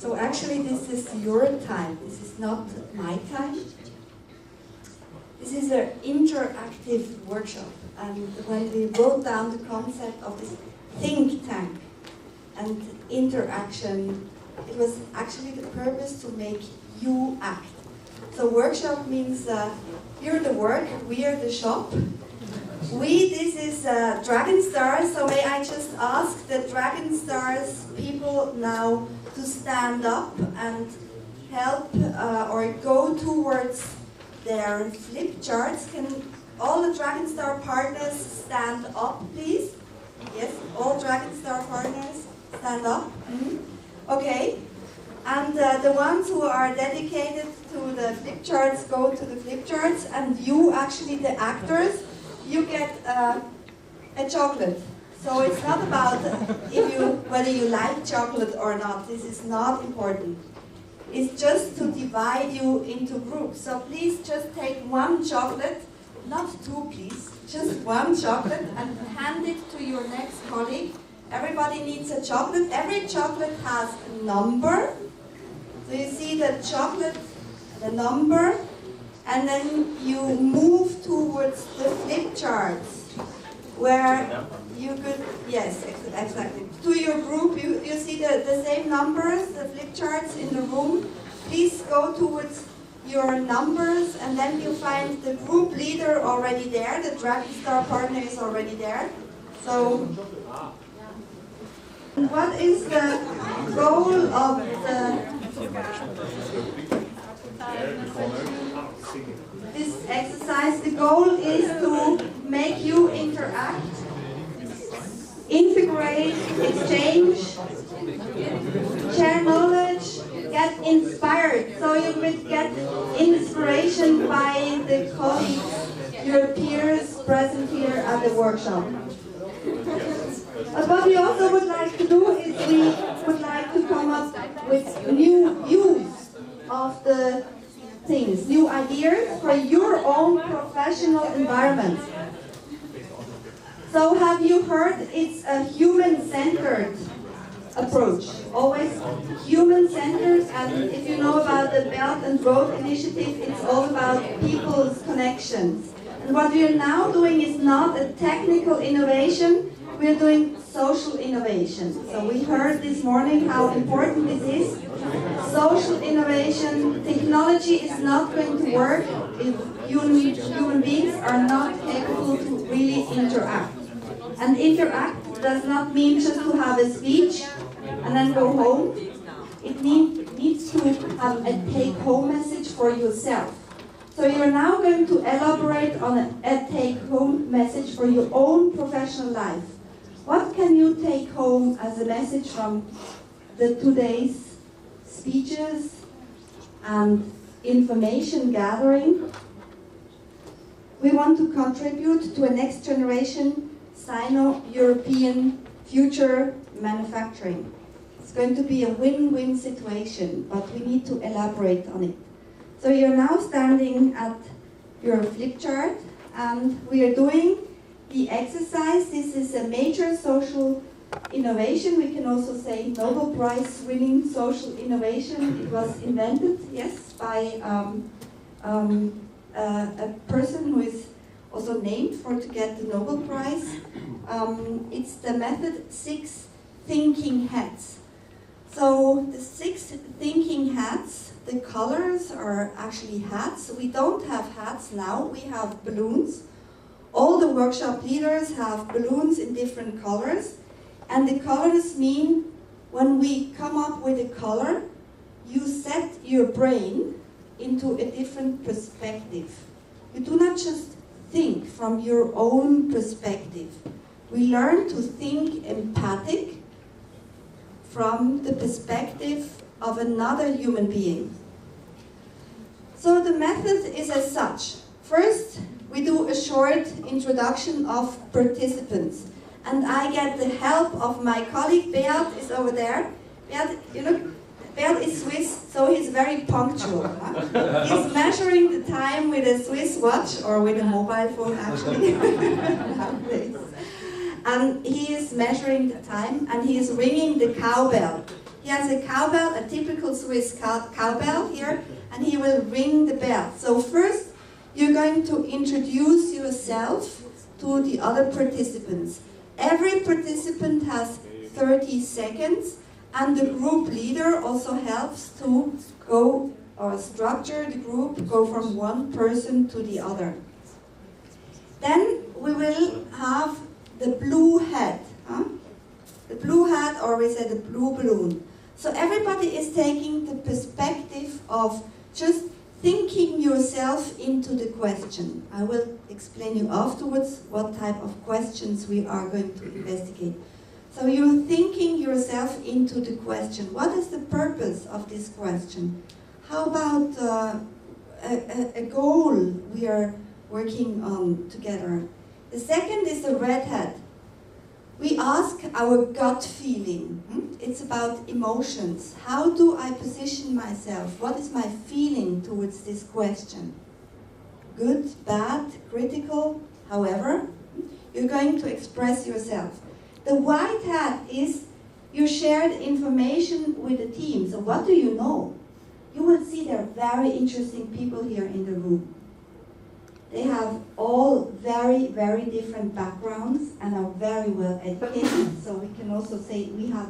So actually this is your time, this is not my time. This is an interactive workshop, and when we wrote down the concept of this think tank and interaction, it was actually the purpose to make you act. So workshop means you're the work, we are the shop. This is Dragon Stars, so may I just ask the Dragon Stars people now to stand up and help or go towards their flip charts. Can all the Dragon Star partners stand up, please? Yes, all Dragon Star partners stand up. Okay. And the ones who are dedicated to the flip charts go to the flip charts, and you, actually the actors, you get a chocolate. So it's not about whether you like chocolate or not. This is not important. It's just to divide you into groups. So please just take one chocolate, not two please, just one chocolate, and hand it to your next colleague. Everybody needs a chocolate. Every chocolate has a number. So you see the chocolate, the number, and then you move towards the flip charts, where you could, yes, exactly. To your group, you see the same numbers, the flip charts in the room. Please go towards your numbers, and then you find the group leader already there, the Dragon Star partner is already there. So, what is the goal of this exercise? The goal is to make you interact, integrate, exchange, share knowledge, get inspired. So you will get inspiration by the colleagues, your peers present here at the workshop. But what we also would like to do is we would like to come up with new use of the things, new ideas for your own professional environment. So have you heard it's a human-centered approach? Always human-centered, and if you know about the Belt and Road Initiative, it's all about people's connections. And what we are now doing is not a technical innovation, we're doing social innovation. So we heard this morning how important this is. Social innovation, technology is not going to work if human beings are not capable to really interact. And interact does not mean just to have a speech and then go home. It needs to have a take-home message for yourself. So you're now going to elaborate on a take-home message for your own professional life. What can you take home as a message from today's speeches and information gathering? We want to contribute to a next generation Sino-European future manufacturing. It's going to be a win-win situation, but we need to elaborate on it. So you're now standing at your flip chart, and we are doing the exercise. This is a major social innovation. We can also say Nobel Prize winning social innovation. It was invented, yes, by a person who is also named to get the Nobel Prize. It's the method 6 thinking hats. So the 6 thinking hats, the colors are actually hats. We don't have hats now, we have balloons. All the workshop leaders have balloons in different colors. And the colors mean when we come up with a color, you set your brain into a different perspective. You do not just think from your own perspective. We learn to think empathic from the perspective of another human being. So the method is as such. First, we do a short introduction of participants. And I get the help of my colleague, Beat is over there. Beat, you look, Beat is Swiss, so he's very punctual. Huh? He's measuring the time with a Swiss watch, or with a mobile phone actually, nowadays. And he is measuring the time, and he is ringing the cowbell. He has a cowbell, a typical Swiss cowbell here, and he will ring the bell. So first, you're going to introduce yourself to the other participants. Every participant has 30 seconds, and the group leader also helps to go or structure the group, go from one person to the other. Then we will have the blue hat. The blue hat, or we say the blue balloon. So everybody is taking the perspective of just thinking yourself into the question. I will explain you afterwards what type of questions we are going to investigate. So you're thinking yourself into the question. What is the purpose of this question? How about a goal we are working on together? The second is the red hat. We ask our gut feeling. It's about emotions. How do I position myself? What is my feeling towards this question? Good, bad, critical, however, you're going to express yourself. The white hat is you shared information with the team. So what do you know? You will see there are very interesting people here in the room. They have all very, very different backgrounds and are very well educated. So we can also say we have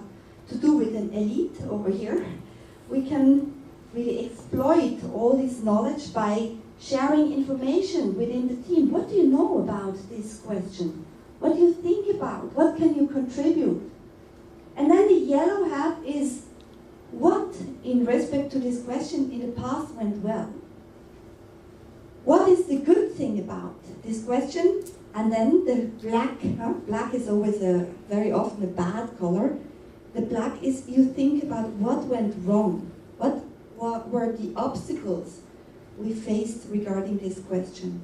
to do with an elite over here. We can really exploit all this knowledge by sharing information within the team. What do you know about this question? What do you think about? What can you contribute? And then the yellow hat is what, in respect to this question, in the past went well. What is the good thing about this question? And then the black, black is always very often a bad color. The black is you think about what went wrong. What were the obstacles we faced regarding this question?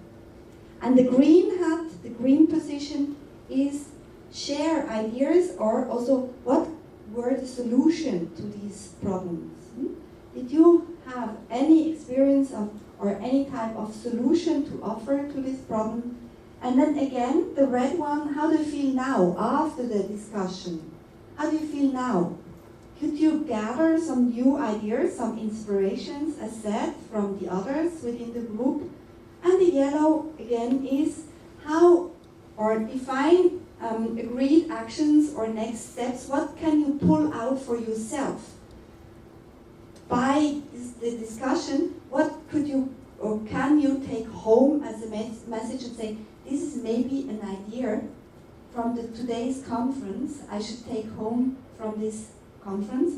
And the green hat, the green position, is share ideas or also what were the solution to these problems. Did you have any experience of or any type of solution to offer to this problem? And then again, the red one, how do you feel now after the discussion? How do you feel now? Could you gather some new ideas, some inspirations, as said, from the others within the group? And the yellow, again, is how, or define agreed actions or next steps. What can you pull out for yourself? By the discussion, what could you or can you take home as a message and say, this is maybe an idea from today's conference I should take home from this conference?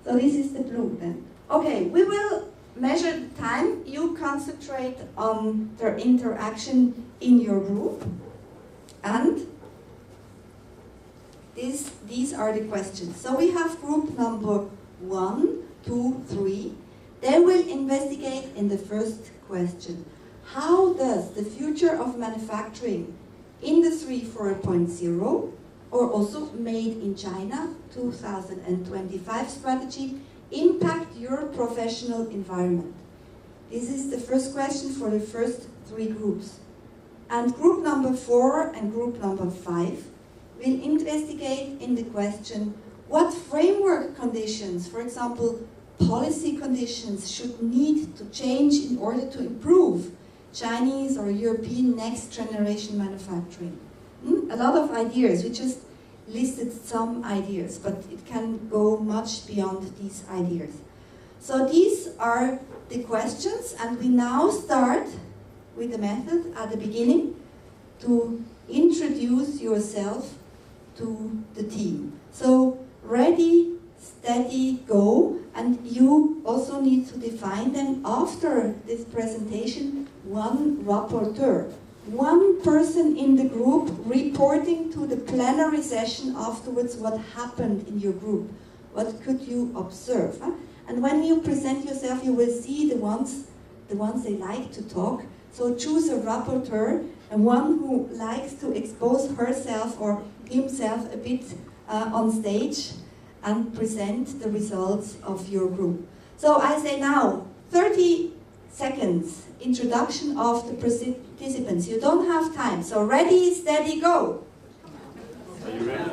So this is the blue then. Okay, we will measure the time. You concentrate on their interaction in your group. And these are the questions. So we have group number 1, 2, 3. They will investigate in the first question. How does the future of manufacturing, Industry 4.0, or also Made in China 2025 strategy, impact your professional environment? This is the first question for the first 3 groups. And group number 4 and group number 5 will investigate in the question, what framework conditions, for example, policy conditions, should need to change in order to improve Chinese or European next generation manufacturing? A lot of ideas. We just listed some ideas, but it can go much beyond these ideas. So these are the questions, and we now start with the method at the beginning to introduce yourself to the team. So ready, steady, go, and you also need to define then after this presentation one rapporteur. One person in the group reporting to the plenary session afterwards what happened in your group. What could you observe? And when you present yourself, you will see the ones they like to talk. So choose a rapporteur, and one who likes to expose herself or himself a bit on stage and present the results of your group. So I say now, 30 seconds, introduction of the participants. You don't have time, so ready, steady, go. Are you ready?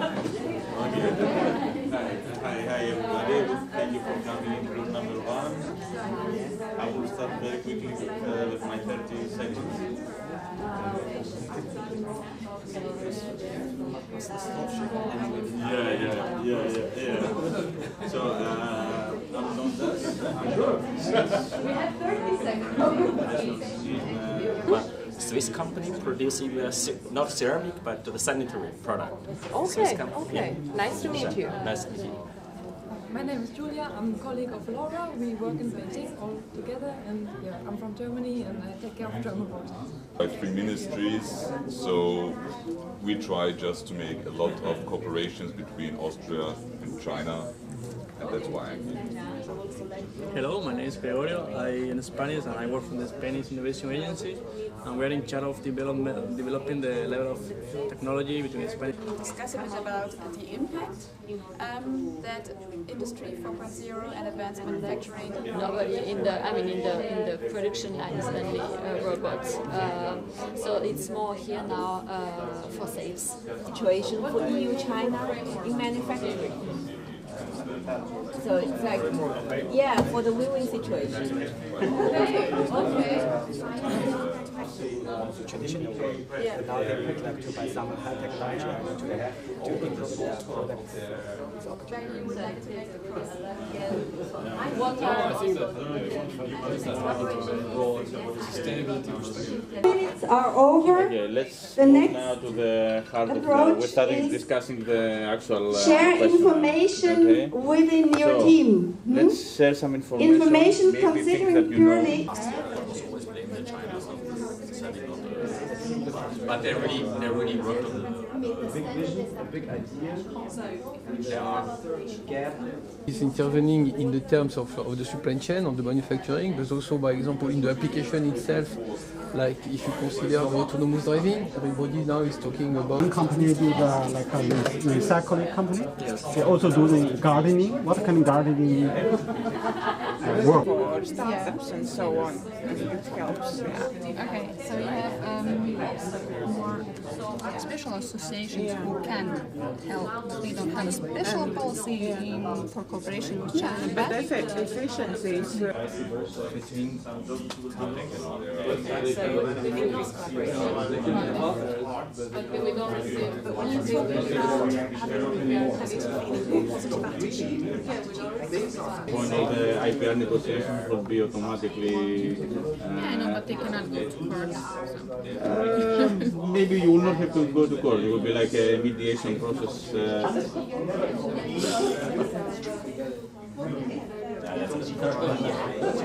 Hi everybody. Thank you for coming in group number 1. I will start very quickly with my 30 seconds. Yeah. So I'm Dondas. We have 30 seconds. Swiss company producing not ceramic but the sanitary product. Okay, okay. Nice to meet you. Nice to meet you. My name is Julia, I'm a colleague of Laura. We work in Beijing all together, and yeah, I'm from Germany and I take care of German projects. By 3 ministries, so we try just to make a lot of cooperations between Austria and China, and that's why I'm here. Hello, my name is Gregorio. I am Spanish and I work for the Spanish Innovation Agency. And we are in charge of developing the level of technology between Spanish. Discuss a bit about the impact that Industry 4.0 and advanced manufacturing. Nobody in the production lines only robots. So it's more here now for sales. Situation for EU-China in manufacturing. So it's like, yeah, for the win-win situation. Okay. Traditional way, but now they picked up to by some high technology to improve their products. Minutes are over. Okay, let's The move next now to the heart of the. approach We're starting is discussing the actual. share question. information Okay. within your So, team. Let's share some information. Information maybe things considering that you know. purely. But they really worked on Is intervening in the terms of the supply chain, of the manufacturing, but also, by example, in the application itself. Like if you consider autonomous driving, everybody now is talking about. One company did like a recycling company. They also do the gardening. What kind of gardening work? For startups and so on. It helps. Yeah. Okay, so you have more special associations who can help. We don't have a special policy for cooperation with China, but Efficiency is Between those two topics. When all the IPR negotiations will be automatically. I know, but they cannot go to court. Maybe you will not have to go to court. It will be like a mediation process.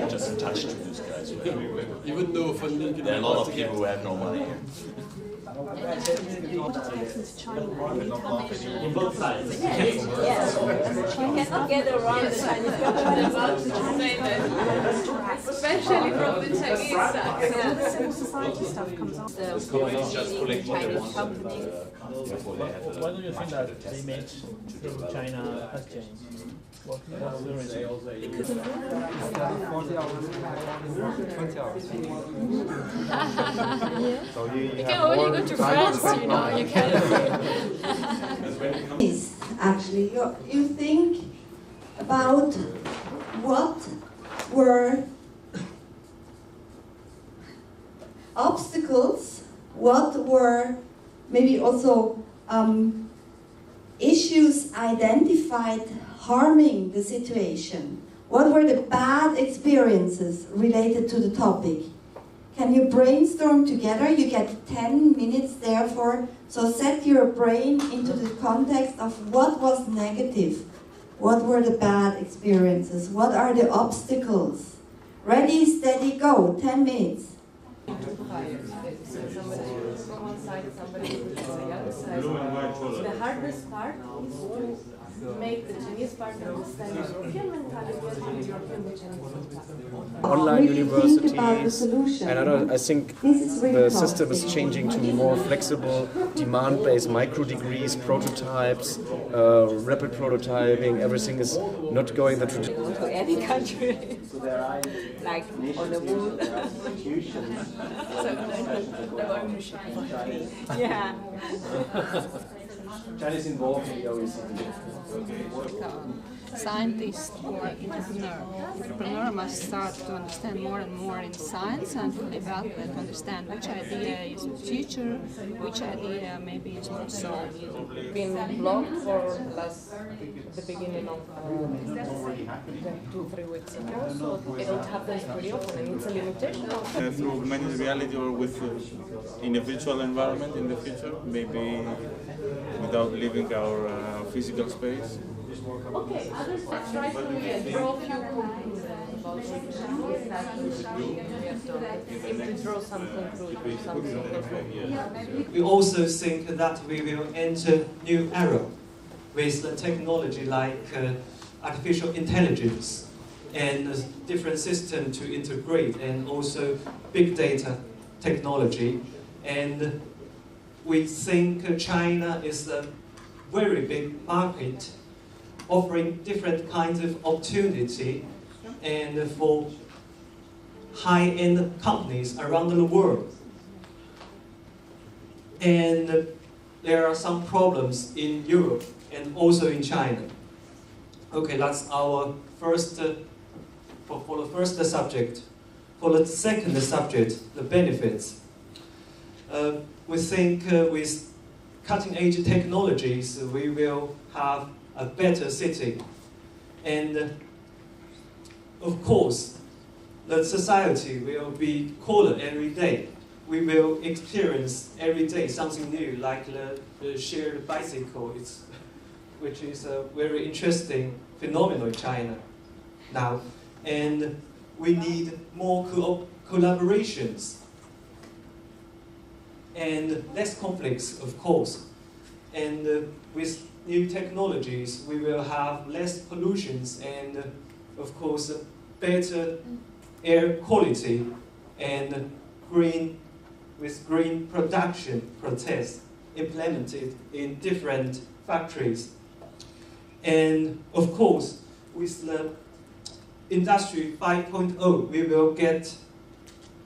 just in touch to these guys. Even though there are a lot of people who have no money here. both sides. Yes. You cannot get around the Chinese government. Especially from the Chinese side. Civil society stuff comes up. The Chinese companies. Why do you think that the image in China has changed? What's the reason? You can only go to France, you know. You can. Actually, you think about what were obstacles, what were maybe also issues identified harming the situation. What were the bad experiences related to the topic? Can you brainstorm together? You get 10 minutes therefore, so set your brain into the context of what was negative, what were the bad experiences, what are the obstacles. Ready, steady, go, 10 minutes. The hardest part is to make the Chinese part understand European mentality and European Online Really think about the universities, solution. and I think This is really the tough. system is changing to more flexible, demand-based micro degrees, prototypes, rapid prototyping. Everything is not going the traditional. to any country, like on the moon. Yeah. China is involved in the OECD. Scientist or entrepreneur. Entrepreneur must start to understand more and more in science and to develop it, to understand which idea is the future, which idea maybe is not so. Been blocked for the beginning of 2-3 weeks ago, so it don't happen pretty often, and it's a limitation. Through augmented reality or with in a virtual environment in the future, maybe without leaving our physical space. Okay, others have tried to draw a few conclusions about what to draw some conclusions, something. We also think that we will enter new era with the technology like artificial intelligence and different systems to integrate, and also big data technology. And we think China is a very big market, offering different kinds of opportunity and for high-end companies around the world. And there are some problems in Europe and also in China. Okay, that's our first, for the first subject. For the second subject, the benefits. We think with cutting-edge technologies, we will have a better city. And of course, the society will be cooler every day. We will experience every day something new, like the shared bicycle, which is a very interesting phenomenon in China now. And we need more collaborations and less conflicts, of course. And with new technologies, we will have less pollutions and, of course, better air quality and green production process implemented in different factories. And, of course, with the Industry 5.0, we will get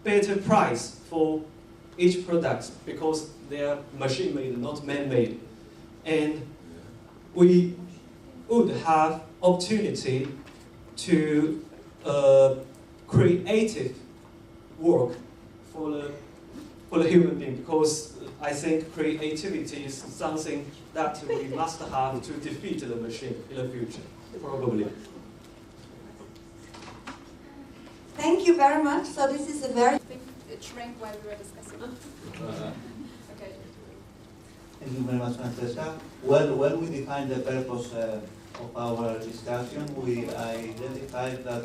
better price for each product because they are machine-made, not man-made. And we would have opportunity to creative work for the human being, because I think creativity is something that we must have to defeat the machine in the future, probably. Thank you very much. So this is a very... It shrank while we were discussing. Okay. Thank you very much, Francesca. Well, when we defined the purpose of our discussion, we identified that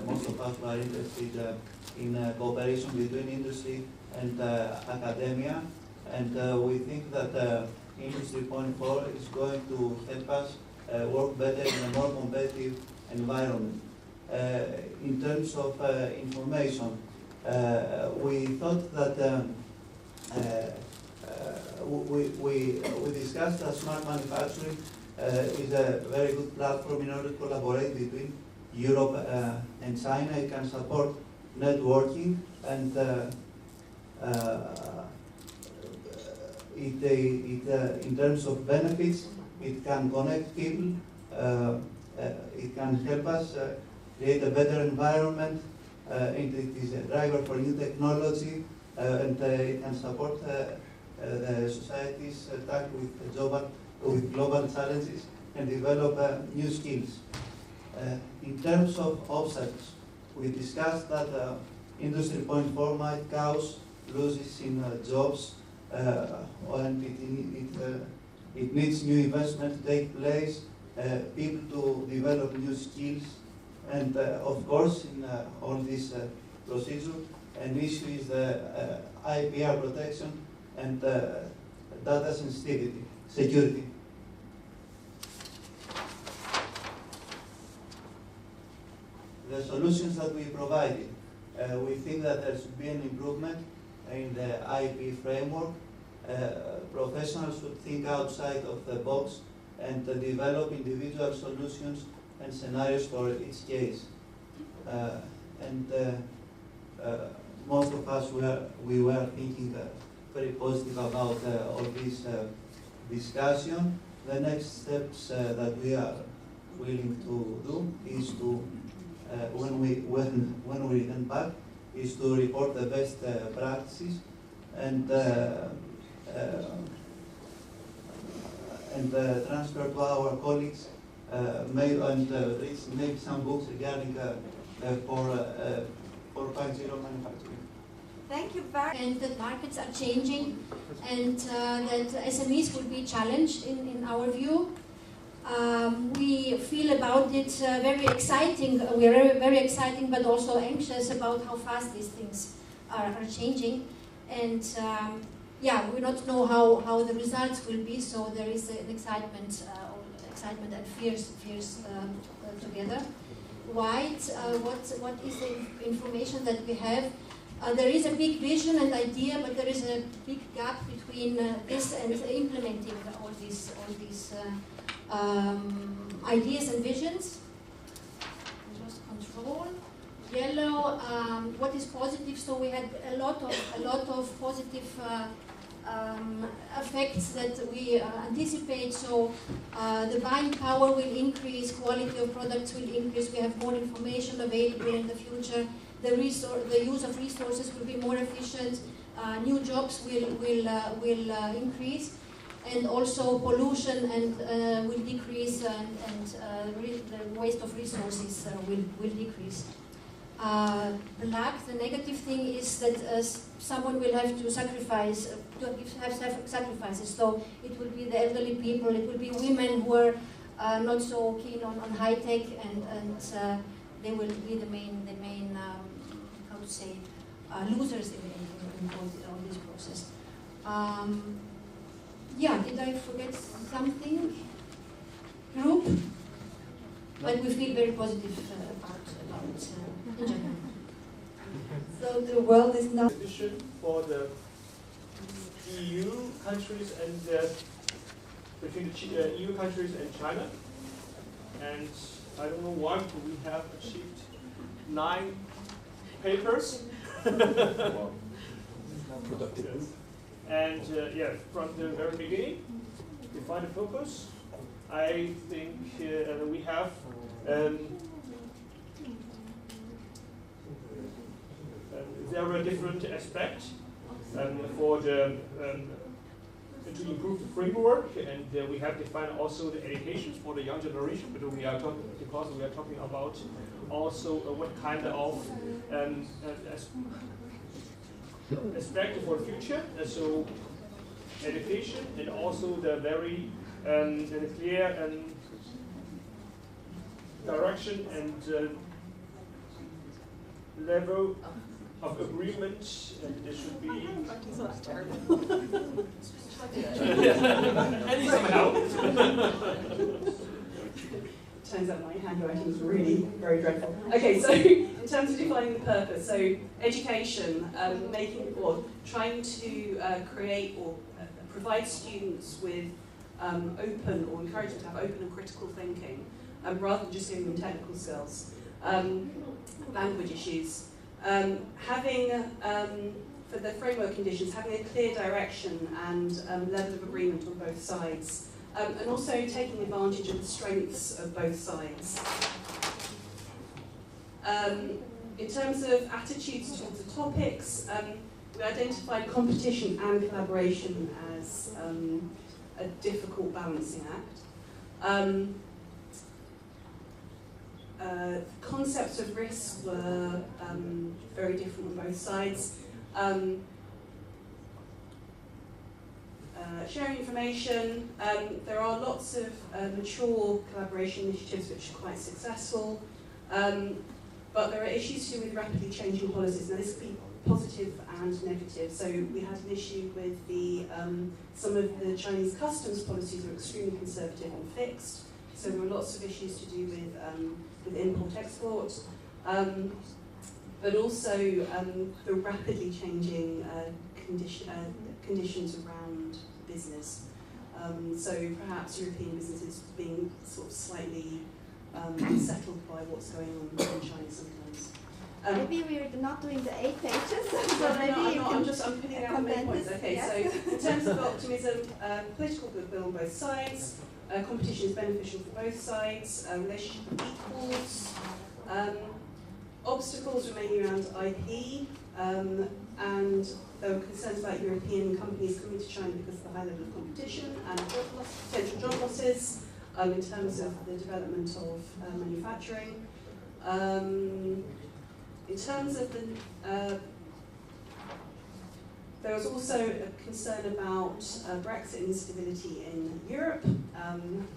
most of us were interested in cooperation between industry and academia, and we think that Industry 4.0 is going to help us work better in a more competitive environment. In terms of information, we thought that we discussed that smart manufacturing is a very good platform in order to collaborate between Europe and China. It can support networking, and in terms of benefits, it can connect people, it can help us create a better environment, and it is a driver for new technology, and it can support the societies tackle with global challenges and develop new skills. In terms of obstacles, we discussed that Industry 4.0 might cause losses in jobs, and it needs new investment to take place, people to develop new skills, and of course, in all this procedure, an issue is the IPR protection and data sensitivity, security. The solutions that we provided, we think that there should be an improvement in the IP framework. Professionals should think outside of the box and develop individual solutions and scenarios for each case. Most of us we were thinking very positive about all these discussion. The next steps that we are willing to do is to, when we return back, is to report the best practices and transfer to our colleagues maybe some books regarding 4.0 manufacturing. Thank you very much. And that markets are changing, and that SMEs will be challenged in our view. We feel about it very exciting. We are very exciting, but also anxious about how fast these things are changing. And yeah, we don't know how the results will be. So there is an excitement and fears together. What is the information that we have? There is a big vision and idea, but there is a big gap between this and implementing all these ideas and visions. Just control. Yellow. What is positive? So we had a lot of positive effects that we anticipate. So the buying power will increase, quality of products will increase. We have more information available in the future. The use of resources will be more efficient. New jobs will increase, and also pollution will decrease, and the waste of resources will decrease. The negative thing is that someone will have to sacrifice, have sacrifices. So it will be the elderly people, it will be women who are not so keen on high tech, and they will be the main how to say, losers in all this process. Yeah, did I forget something? Group, but we feel very positive about in general. So the world is not for the EU countries and between the EU countries and China, and I don't know why, but we have achieved 9 papers. Yes. And yeah, from the very beginning, define the focus. I think we have there are different aspects for the to improve the framework, and we have defined also the education for the young generation, because we are talking about also what kind of aspect for the future. So education, and also the very clear direction and level of agreement, and there should be. I need some help. Turns out my handwriting is really very dreadful. Okay, so in terms of defining the purpose, so education, trying to create or provide students with open, or encourage them to have open and critical thinking, rather than just giving them technical skills. Language issues. Having, for the framework conditions, having a clear direction and level of agreement on both sides, and also taking advantage of the strengths of both sides. In terms of attitudes towards the topics, we identified competition and collaboration as a difficult balancing act. Concepts of risk were very different on both sides. Sharing information, there are lots of mature collaboration initiatives which are quite successful, but there are issues to do with rapidly changing policies. Now this could be positive and negative. So we had an issue with some of the Chinese customs policies are extremely conservative and fixed. So there were lots of issues to do with import-export, but also the rapidly changing conditions around business. So perhaps European businesses being sort of slightly unsettled by what's going on in China sometimes. Maybe we're not doing the 8 pages, so maybe you can I'm putting out the main points. Okay, yes. so in terms of optimism, political goodwill on both sides, competition is beneficial for both sides, relationship of equals, obstacles remaining around IP, and there were concerns about European companies coming to China because of the high level of competition and potential job losses in terms of the development of manufacturing. In terms of the, there was also a concern about Brexit instability in Europe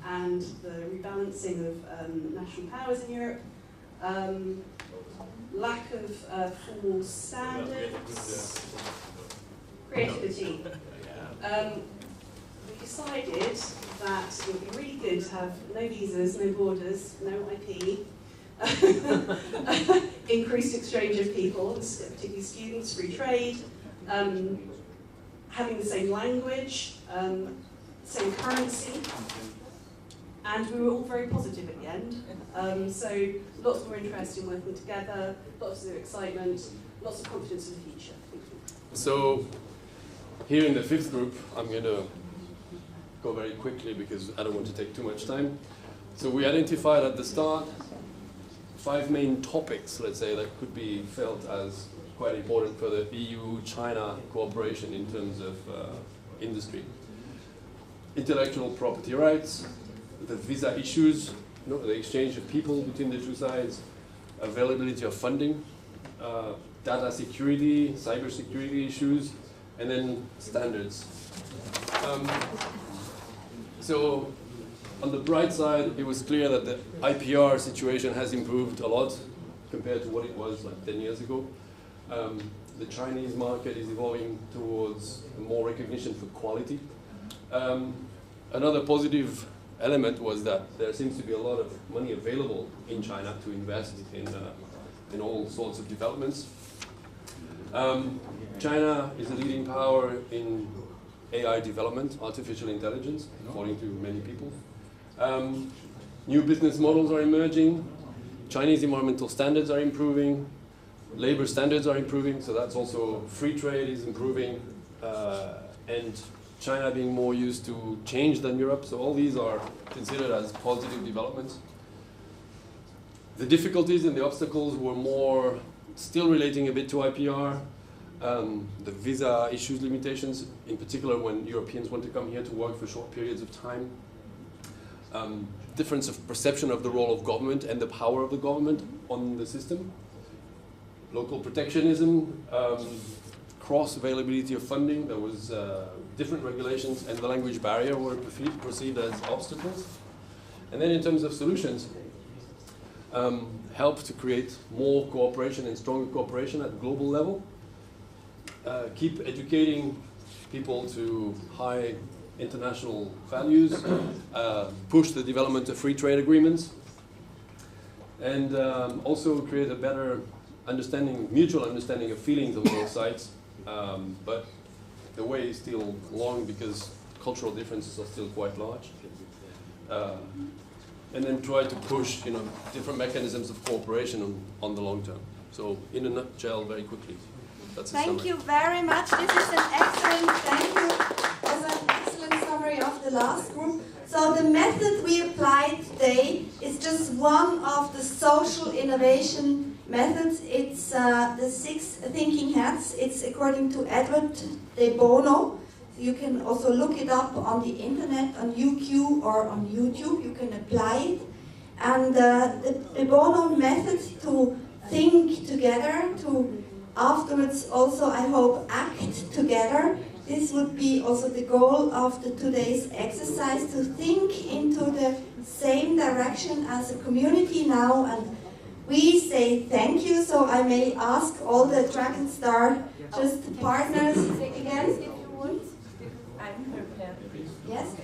and the rebalancing of national powers in Europe, lack of formal standards, creativity. We decided that it would be really good to have no visas, no borders, no IP, increased exchange of people, particularly students, free trade, having the same language, same currency, and we were all very positive at the end. So lots more interest in working together, lots of excitement, lots of confidence in the future. Thank you. So here in the 5th group, I'm going to go very quickly because I don't want to take too much time. So we identified at the start 5 main topics, let's say, that could be felt as quite important for the EU-China cooperation in terms of industry. Intellectual property rights, the visa issues, the exchange of people between the two sides, availability of funding, data security, cyber security issues, and then standards. So on the bright side, it was clear that the IPR situation has improved a lot compared to what it was like 10 years ago. The Chinese market is evolving towards more recognition for quality. Another positive element was that there seems to be a lot of money available in China to invest in all sorts of developments. China is a leading power in AI development, artificial intelligence, according to many people. New business models are emerging. Chinese environmental standards are improving. Labor standards are improving, so that's also free trade is improving. And China being more used to change than Europe, so all these are considered as positive developments. The difficulties and the obstacles were more still relating a bit to IPR, the visa issues limitations, in particular when Europeans want to come here to work for short periods of time. Difference of perception of the role of government and the power of the government on the system. Local protectionism, cross-availability of funding, there was different regulations, and the language barrier were perceived as obstacles. And then in terms of solutions, help to create more cooperation and stronger cooperation at global level. Keep educating people to high international values, push the development of free trade agreements, and also create a better understanding, mutual understanding of feelings on both sides. But the way is still long because cultural differences are still quite large. And then try to push, different mechanisms of cooperation on the long term. So, in a nutshell, very quickly, that's a summary. Thank you very much. This is an excellent, thank you. It was an excellent summary of the last group. So the method we applied today is just one of the social innovation methods. It's the 6 thinking hats. It's according to Edward de Bono. You can also look it up on the internet, on UQ or on YouTube. You can apply it. And the de Bono method to think together, to afterwards also, I hope, act together. This would be also the goal of today's exercise, to think into the same direction as a community now. And we say thank you, so I may ask all the Dragon Star just partners again. I'm prepared. Yes?